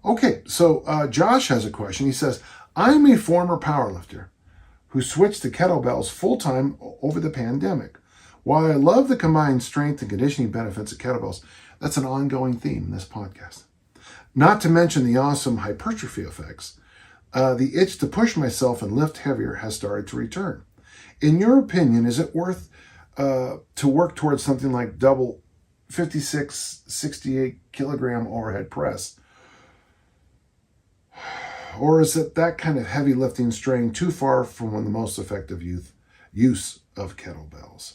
Okay, so Josh has a question. He says, I'm a former powerlifter who switched to kettlebells full-time over the pandemic. While I love the combined strength and conditioning benefits of kettlebells, that's an ongoing theme in this podcast. Not to mention the awesome hypertrophy effects, the itch to push myself and lift heavier has started to return. In your opinion, is it worth to work towards something like double 56, 68 kilogram overhead press? Or is it that kind of heavy lifting straying too far from one of the most effective use of kettlebells?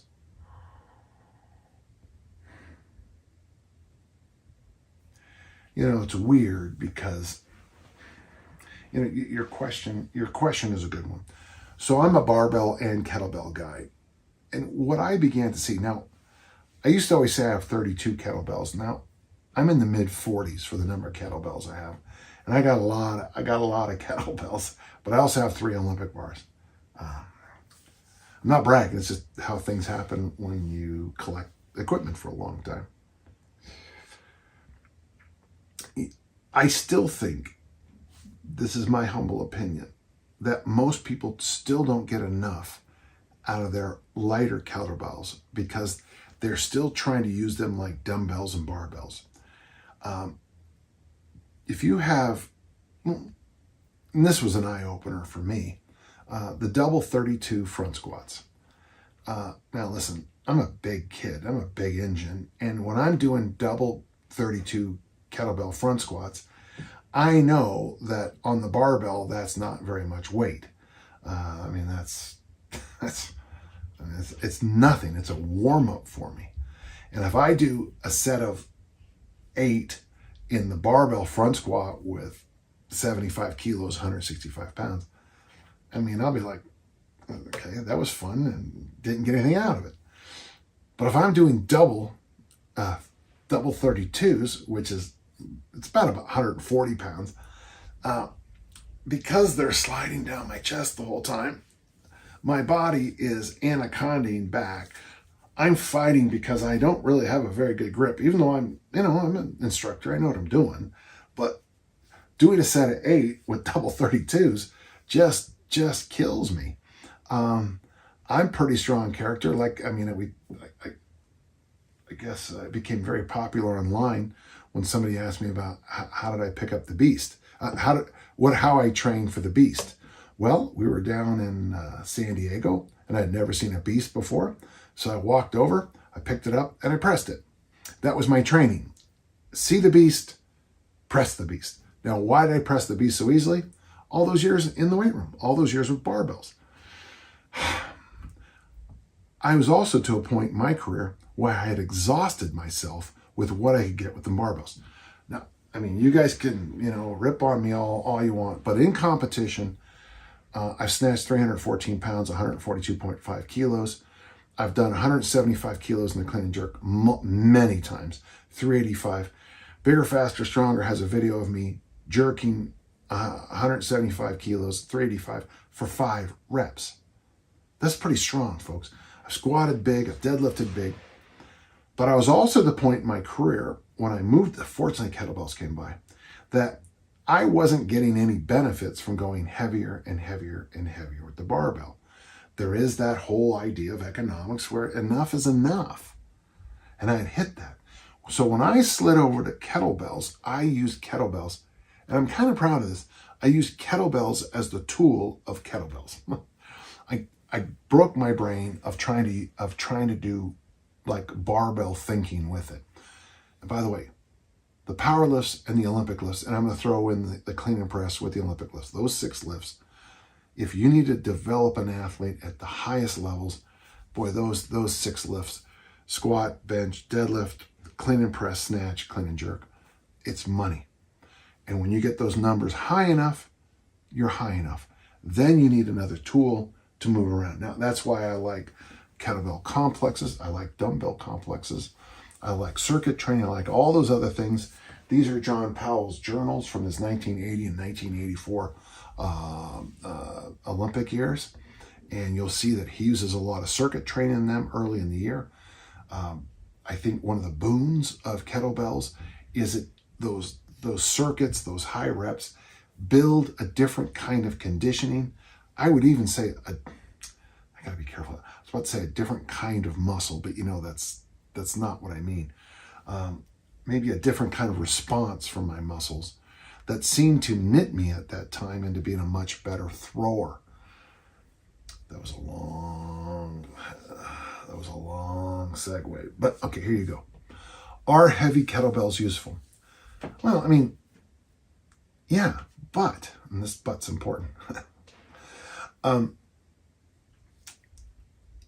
You know, it's weird because, you know, your question is a good one. So I'm a barbell and kettlebell guy. And what I began to see, now, I used to always say I have 32 kettlebells. Now, I'm in the mid 40s for the number of kettlebells I have. And I got a lot of kettlebells, but I also have 3 Olympic bars. I'm not bragging, it's just how things happen when you collect equipment for a long time. I still think, this is my humble opinion, that most people still don't get enough out of their lighter kettlebells because they're still trying to use them like dumbbells and barbells. If you have, and this was an eye-opener for me, the double 32 front squats. Now listen, I'm a big kid, I'm a big engine, and when I'm doing double 32 kettlebell front squats, I know that on the barbell, that's not very much weight. I mean, it's nothing. It's a warm-up for me. And if I do a set of 8 in the barbell front squat with 75 kilos, 165 pounds, I mean, I'll be like, okay, that was fun and didn't get anything out of it. But if I'm doing double 32s, which is, it's about 140 pounds, because they're sliding down my chest the whole time, my body is anacondaing back. I'm fighting because I don't really have a very good grip, even though I'm an instructor, I know what I'm doing. But doing a set of 8 with double 32s just kills me. I'm pretty strong character. I guess I became very popular online when somebody asked me about how did I pick up the beast, how I trained for the beast. Well, we were down in San Diego, and I'd never seen a beast before. So I walked over, I picked it up, and I pressed it. That was my training. See the beast, press the beast. Now, why did I press the beast so easily? All those years in the weight room, all those years with barbells. I was also to a point in my career where I had exhausted myself with what I could get with the barbells. Now, I mean, you guys can, rip on me all you want, but in competition, I've snatched 314 pounds, 142.5 kilos. I've done 175 kilos in the clean and jerk many times, 385. Bigger, Faster, Stronger has a video of me jerking 175 kilos, 385 for 5 reps. That's pretty strong, folks. I've squatted big, I've deadlifted big, but I was also at the point in my career when I moved, fortunately kettlebells came by, that I wasn't getting any benefits from going heavier and heavier and heavier with the barbell. There is that whole idea of economics where enough is enough. And I had hit that. So when I slid over to kettlebells, I used kettlebells, and I'm kind of proud of this. I used kettlebells as the tool of kettlebells. I broke my brain of trying to do like barbell thinking with it. And by the way, the power lifts and the Olympic lifts, and I'm going to throw in the clean and press with the Olympic lifts, those 6 lifts. If you need to develop an athlete at the highest levels, boy, those 6 lifts, squat, bench, deadlift, clean and press, snatch, clean and jerk, it's money. And when you get those numbers high enough, you're high enough. Then you need another tool to move around. Now, that's why I like kettlebell complexes. I like dumbbell complexes. I like circuit training. I like all those other things. These are John Powell's journals from his 1980 and 1984 Olympic years. And you'll see that he uses a lot of circuit training in them early in the year. I think one of the boons of kettlebells is those those circuits, those high reps, build a different kind of conditioning. I would even say, I gotta be careful. I was about to say a different kind of muscle, but that's not what I mean. Maybe a different kind of response from my muscles that seemed to knit me at that time into being a much better thrower. That was a long segue. But okay, here you go. Are heavy kettlebells useful? Well, I mean, yeah, but, and this but's important.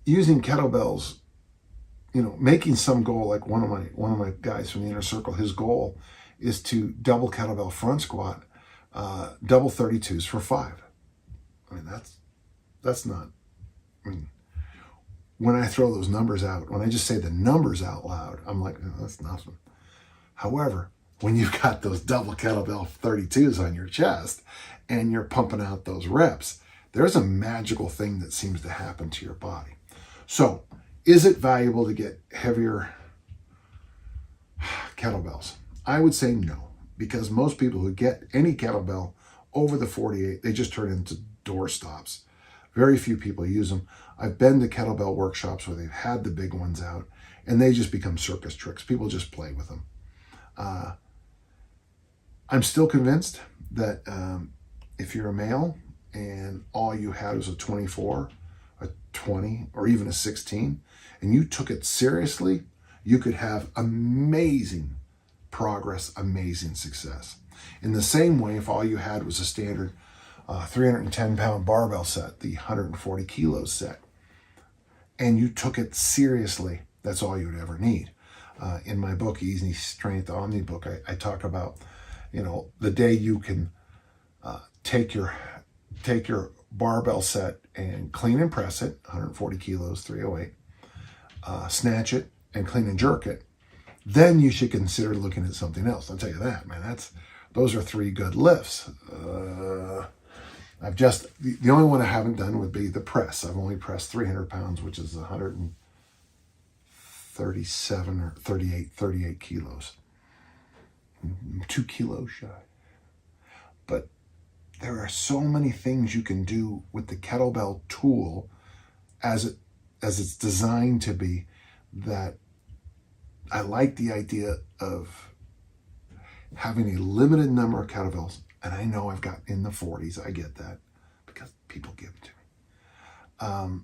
Using kettlebells, making some goal, like one of my guys from the inner circle, his goal is to double kettlebell front squat, double 32s for 5. I mean, that's not, when I throw those numbers out, when I just say the numbers out loud, I'm like, oh, that's nothing. However, when you've got those double kettlebell 32s on your chest and you're pumping out those reps, there's a magical thing that seems to happen to your body. So, is it valuable to get heavier kettlebells? I would say no, because most people who get any kettlebell over the 48, they just turn into doorstops. Very few people use them. I've been to kettlebell workshops where they've had the big ones out, and they just become circus tricks. People just play with them. I'm still convinced that if you're a male and all you had was a 24, a 20, or even a 16, and you took it seriously, you could have amazing progress, amazing success. In the same way, if all you had was a standard 310-pound barbell set, the 140 kilos set, and you took it seriously, that's all you'd ever need. In my book, Easy Strength Omnibook, I talk about, the day you can take your barbell set and clean and press it, 140 kilos, 308, snatch it and clean and jerk it, then you should consider looking at something else. I'll tell you that, man. Those are 3 good lifts. The only one I haven't done would be the press. I've only pressed 300 pounds, which is 137 or 38 kilos. 2 kilos shy. But there are so many things you can do with the kettlebell tool as it's designed to be, that I like the idea of having a limited number of kettlebells. And I know I've got in the 40s, I get that, because people give it to me.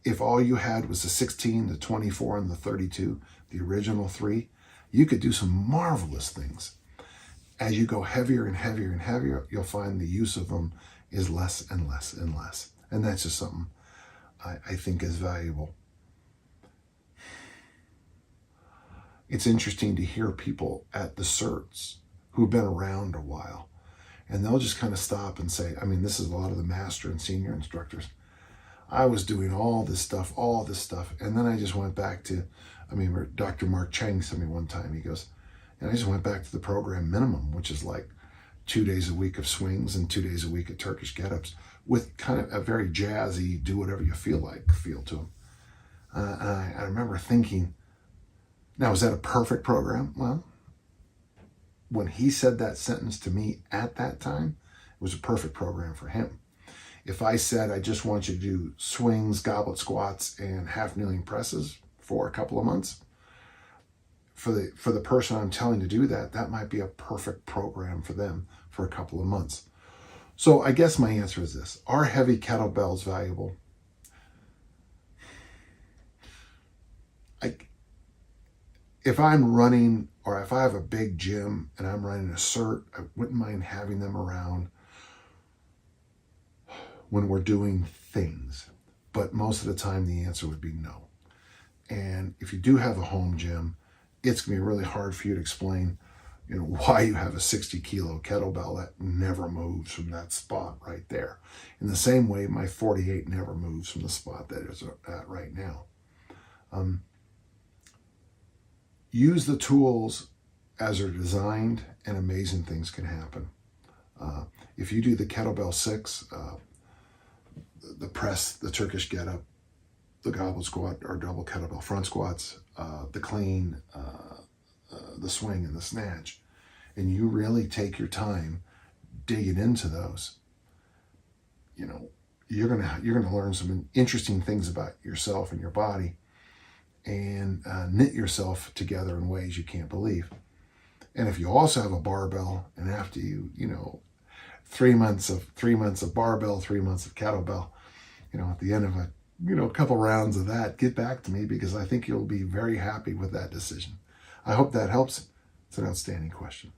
If all you had was the 16, the 24, and the 32, the original 3, you could do some marvelous things. As you go heavier and heavier and heavier, you'll find the use of them is less and less and less. And that's just something I think is valuable. It's interesting to hear people at the certs who've been around a while, and they'll just kind of stop and say, this is a lot of the master and senior instructors. I was doing all this stuff, and then I just went back to, Dr. Mark Chang sent me one time, he goes, and I just went back to the program minimum, which is like 2 days a week of swings and 2 days a week of Turkish get-ups, with kind of a very jazzy, do whatever you feel like feel to them. And I remember thinking, now, is that a perfect program? Well, when he said that sentence to me at that time, it was a perfect program for him. If I said, I just want you to do swings, goblet squats, and half kneeling presses for a couple of months, for the person I'm telling to do that, that might be a perfect program for them for a couple of months. So I guess my answer is this. Are heavy kettlebells valuable? If I'm running, or if I have a big gym and I'm running a cert, I wouldn't mind having them around when we're doing things. But most of the time, the answer would be no. And if you do have a home gym, it's going to be really hard for you to explain, why you have a 60 kilo kettlebell that never moves from that spot right there. In the same way, my 48 never moves from the spot that it's at right now. Use the tools as they're designed, and amazing things can happen. If you do the kettlebell 6, the press, the Turkish get-up, the goblet squat or double kettlebell front squats, the clean, the swing, and the snatch, and you really take your time digging into those, you're gonna learn some interesting things about yourself and your body, and knit yourself together in ways you can't believe. And if you also have a barbell, and after 3 months of barbell, 3 months of kettlebell, at the end of a couple rounds of that, get back to me, because I think you'll be very happy with that decision. I hope that helps. It's an outstanding question.